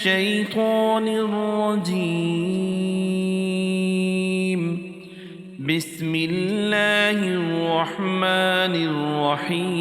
الشيطان الرجيم. بسم الله الرحمن الرحيم.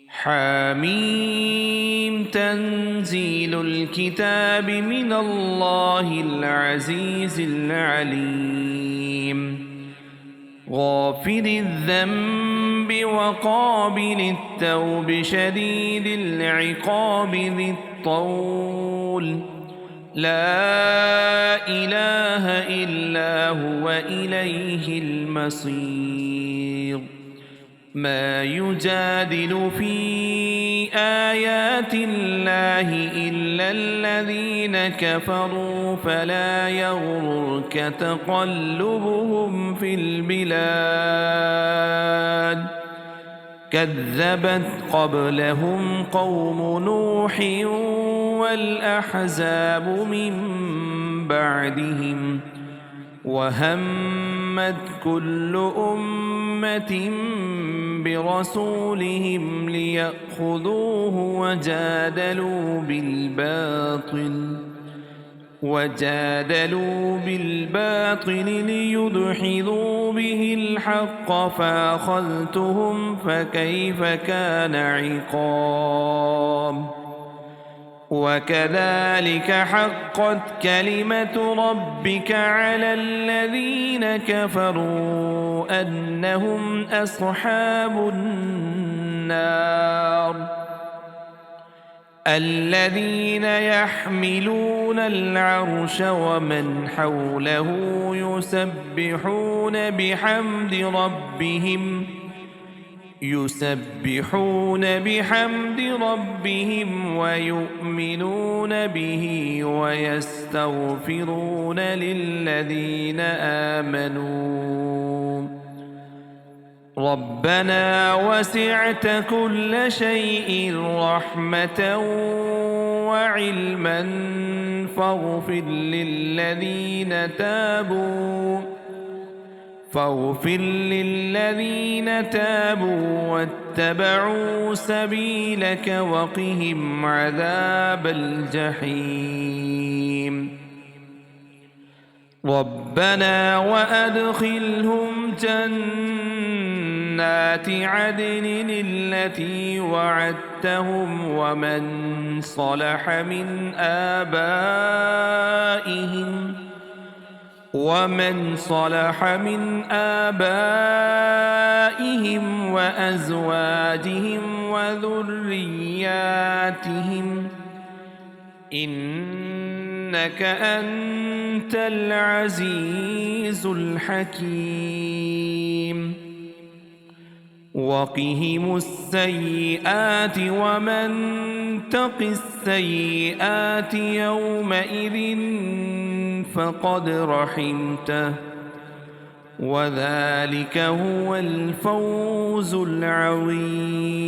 حميم. تنزيل الكتاب من الله العزيز العليم. غافر الذنب وقابل التوب شديد العقاب ذي الطول. لا إله إلا هو إليه المصير. ما يجادل في آيات الله إلا الذين كفروا فلا يغررك تقلبهم في البلاد. كذبت قبلهم قوم نوح والأحزاب من بعدهم وهمت كل أمة برسولهم ليأخذوه وجادلوا بالباطل ليدحضوا به الحق فأخذتهم فكيف كان عقاب. وكذلك حقت كلمة ربك على الذين كفروا أنهم أصحاب النار. الذين يحملون العرش ومن حوله يسبحون بحمد ربهم ويؤمنون به ويستغفرون للذين آمنوا ربنا وسعت كل شيء رحمة وعلما فاغفر للذين تابوا واتبعوا سبيلك وقهم عذاب الجحيم. ربنا وأدخلهم جنات عدن التي وعدتهم ومن صلح من آبائهم وأزواجهم وذرياتهم إنك أنت العزيز الحكيم. وقهم السيئات ومن تق السيئات يومئذ فقد رحمته وذلك هو الفوز العظيم.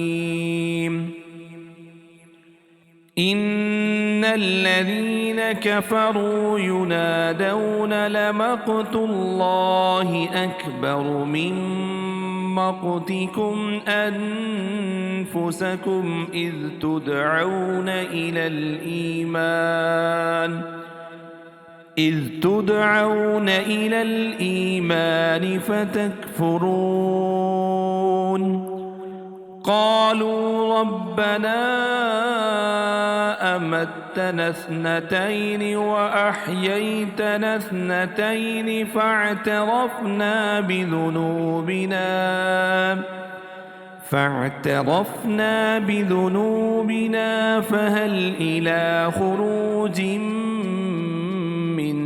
إن الذين كفروا ينادون لمقت الله أكبر من مقتكم أنفسكم إذ تدعون إلى الإيمان فتكفرون. قالوا ربنا أمتنا اثنتين وأحييتنا اثنتين فاعترفنا بذنوبنا فهل إلى خروج من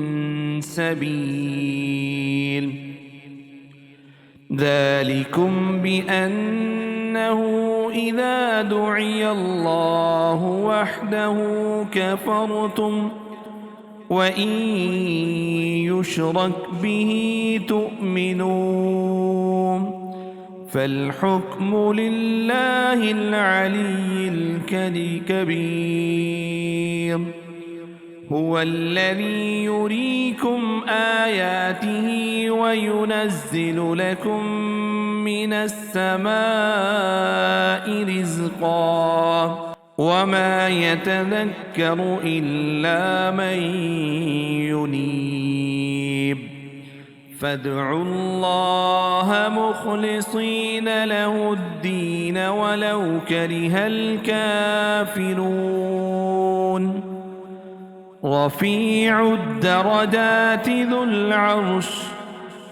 سبيل. ذلكم بأنه إذا دعي الله وحده كفرتم وإن يشرك به تؤمنون. فالحكم لله العلي الكبير. هو الذي يريكم آياته وينزل لكم من السماء رزقا وما يتذكر إلا من ينيب فادعوا الله مخلصين له الدين ولو كره الكافرون رفيع الدرجات ذو العرش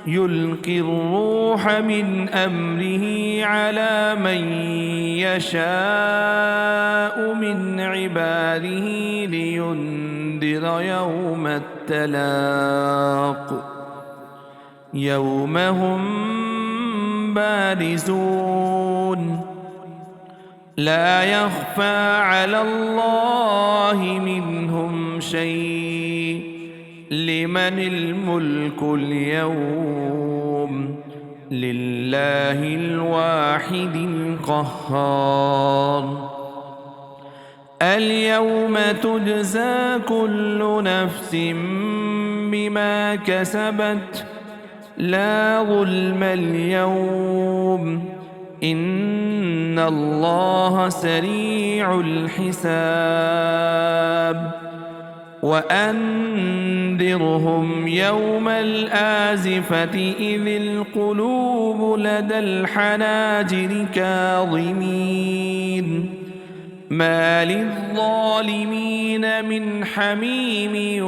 يلقي الروح من أمره على من يشاء من عباده لينذر يوم التلاق يوم هم بارزون لا يخفى على الله منهم شيء لمن الملك اليوم لله الواحد القهار اليوم تجزى كل نفس بما كسبت لا ظلم اليوم إن الله سريع الحساب وأنذرهم يوم الآزفة إذ القلوب لدى الحناجر كاظمين ما للظالمين من حميم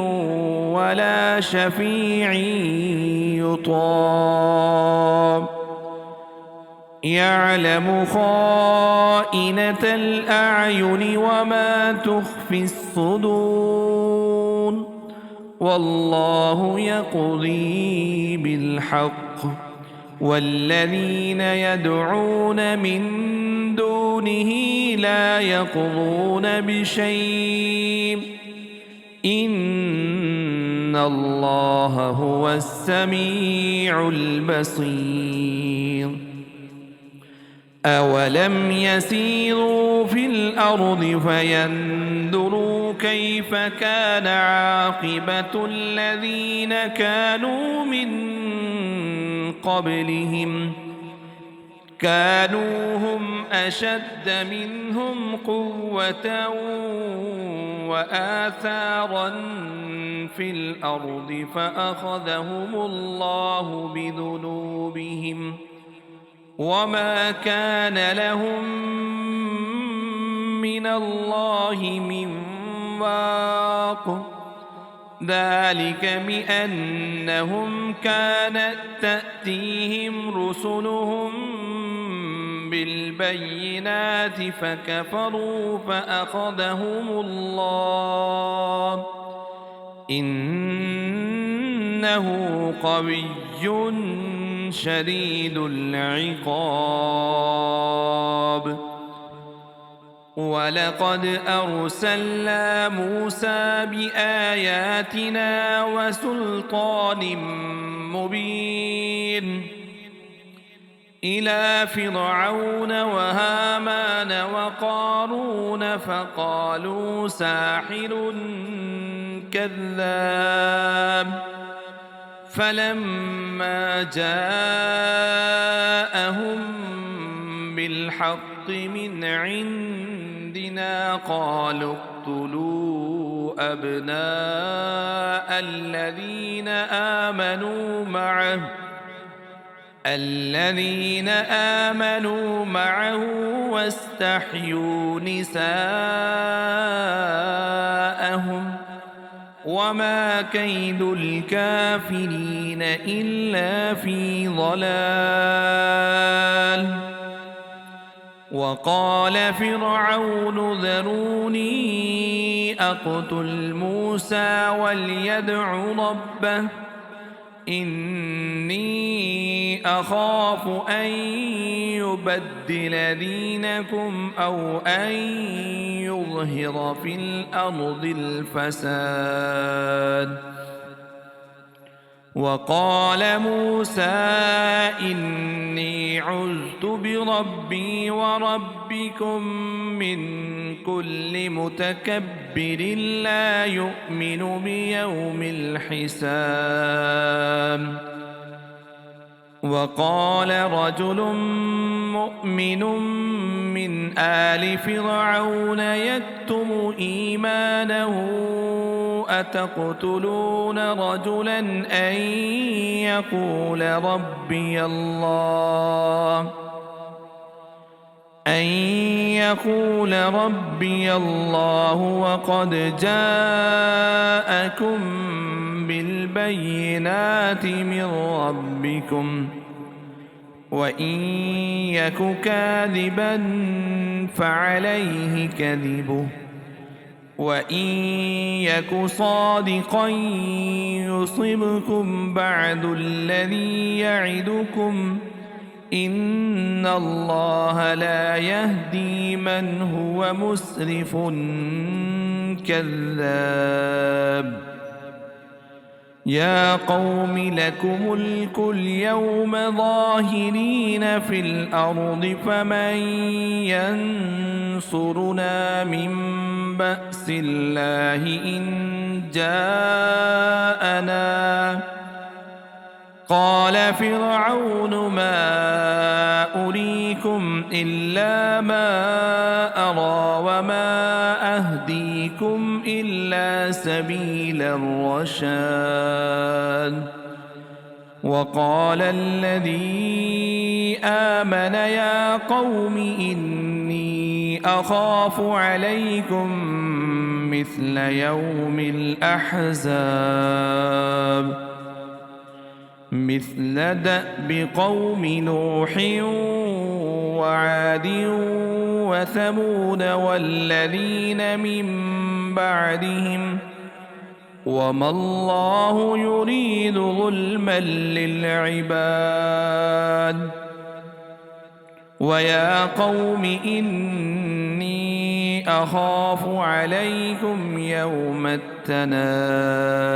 ولا شفيع يطاع يعلم خائنة الأعين وما تخفي الصدور والله يقضي بالحق والذين يدعون من دونه لا يقضون بشيء إن الله هو السميع البصير أولم يسيروا في الأرض فينظروا كيف كان عاقبة الذين كانوا من قبلهم كانوا هم أشد منهم قوة وآثارا في الأرض فأخذهم الله بذنوبهم وما كان لهم من الله من واق ذلك بأنهم كانت تأتيهم رسلهم بالبينات فكفروا فأخذهم الله إنه قوي شديد العقاب ولقد أرسلنا موسى بآياتنا وسلطان مبين إلى فرعون وهامان وقارون فقالوا ساحر كذاب فلما جاءهم بالحق من عندنا قالوا اقتلوا أبناء الذين آمنوا معه واستحيوا نساءهم وما كيد الكافرين إلا في ضلال وقال فرعون ذروني أقتل موسى وليدع ربه إني أخاف أن يبدل دينكم أو أن يظهر في الأرض الفساد وقال موسى إني عذت بربي وربكم من كل متكبر لا يؤمن بيوم الحساب وقال رجل مؤمن من آل فرعون يكتم إيمانه أتقتلون رجلا أن يقول ربي الله وقد جاءكم بالبينات من ربكم وإن يك كاذبا فعليه كذبه وإن يك صادقا يصبكم بعد الذي يعدكم إن الله لا يهدي من هو مسرف كذاب. يا قوم لكم الملك اليوم ظاهرين في الأرض فمن ينصرنا من بأس الله إن جاءنا قال فرعون ما أريكم إلا ما أرى وما أهديكم إلا سبيل الرشاد. وقال الذي آمن يا قوم إني أخاف عليكم مثل يوم الأحزاب مثل دأب قوم نوح وعاد وثمود والذين من بعدهم وما الله يريد ظلما للعباد. ويا قوم إني أخاف عليكم يوم التناد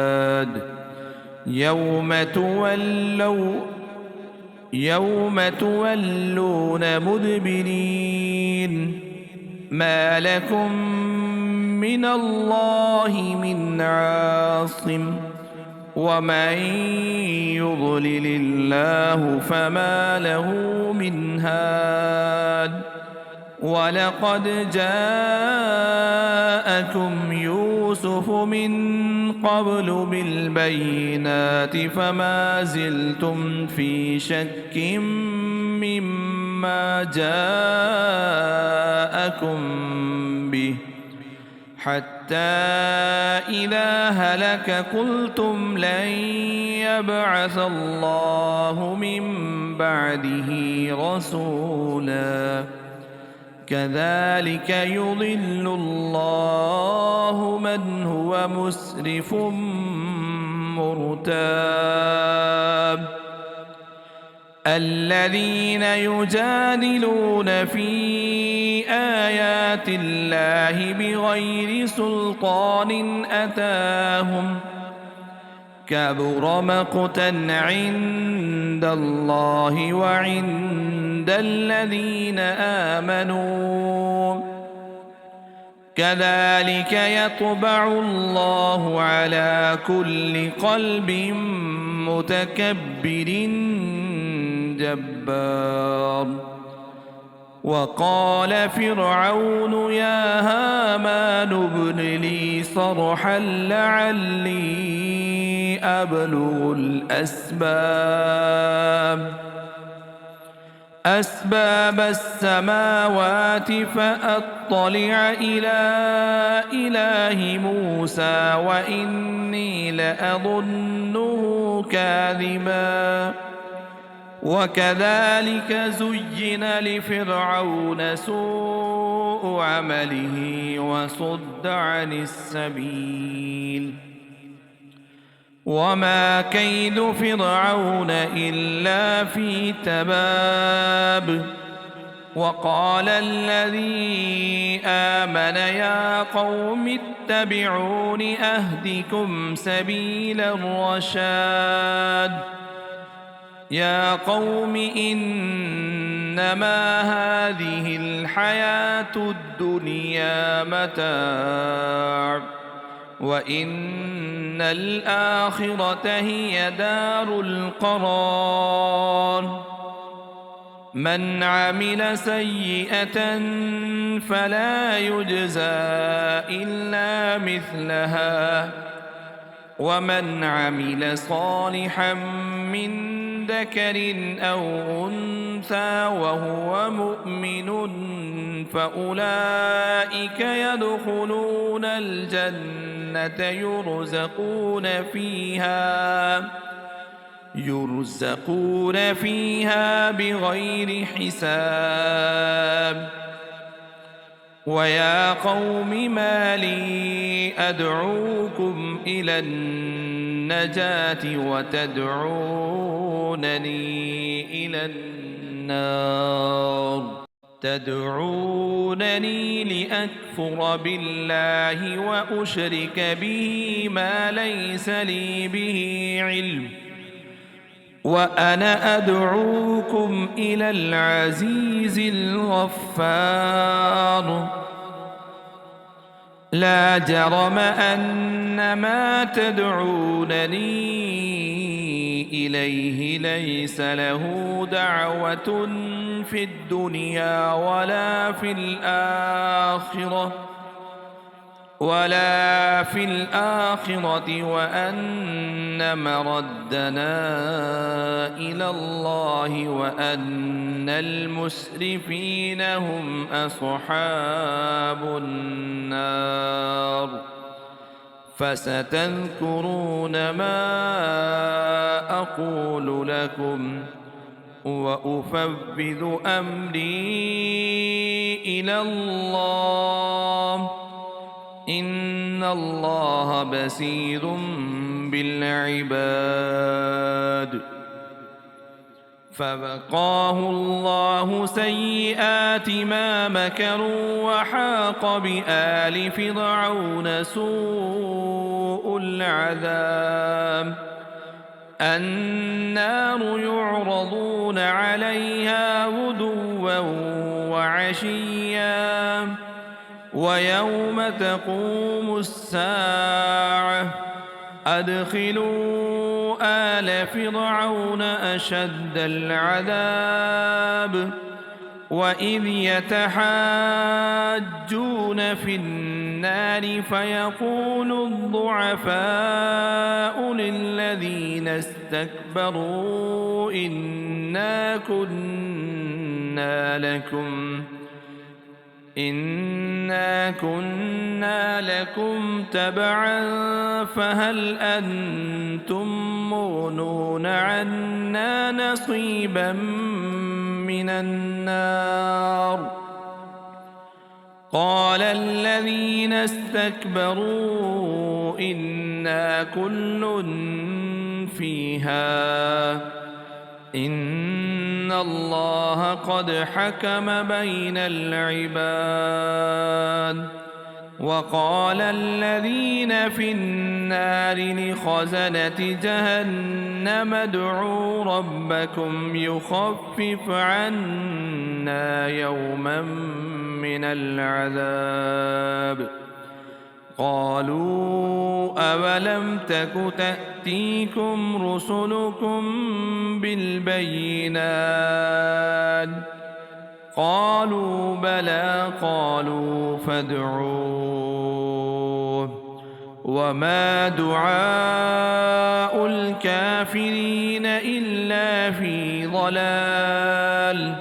يوم تولون مدبرين ما لكم من الله من عاصم ومن يضلل الله فما له من هاد. ولقد جاءكم يوسف من قبل بالبينات فما زلتم في شك مما جاءكم به حتى إذا هلك قلتم لن يبعث الله من بعده رسولا كذلك يضل الله من هو مسرف مرتاب. الذين يجادلون في آيات الله بغير سلطان أتاهم كبر مقتا عند الله وعند الذين آمنوا كذلك يطبع الله على كل قلب متكبر جبار. وقال فرعون يا هامان ابن لي صرحا لعلي أبلغ أسباب السماوات فأطلع إلى إله موسى وإني لأظنه كاذبا. وكذلك زين لفرعون سوء عمله وصد عن السبيل وما كيد فرعون إلا في تباب. وقال الذي آمن يا قوم اتبعون أهدكم سبيل الرشاد. يا قوم إنما هذه الحياة الدنيا متاع وإن الآخرة هي دار القرار. من عمل سيئة فلا يجزى إلا مثلها، ومن عمل صالحا من ذكر أو أنثى وهو مؤمن فأولئك يدخلون الجنة يرزقون فيها بغير حساب. ويا قوم ما لي أدعوكم إلى النجاة وتدعونني إلى النار، تدعونني لأكفر بالله وأشرك به ما ليس لي به علم، وأنا أدعوكم إلى العزيز الغفار. لا جرم أن ما تدعونني إليه ليس له دعوة في الدنيا ولا في الآخرة وأن مردنا إلى الله وأن المسرفين هم أصحاب النار. فستذكرون ما أقول لكم وأفوض أمري إلى الله، إن الله بصير بالعباد. فوقاه الله سيئات ما مكروا وحاق بآل فرعون سوء العذاب. النار يعرضون عليها غدوا وعشيا ويوم تقوم الساعة أدخلوا آل فرعون أشد العذاب. وإذ يتحاجون في النار فيقول الضعفاء للذين استكبروا إنا كنا لكم تبعا فهل أنتم مغنون عنا نصيبا من النار. قال الذين استكبروا إنا كل فيها إن الله قد حكم بين العباد. وقال الذين في النار لخزنة جهنم ادعوا ربكم يخفف عنا يوما من العذاب. قالوا أولم تك تأتيكم رسلكم بالبينات قالوا بلى قالوا فادعوه وما دعاء الكافرين إلا في ضلال.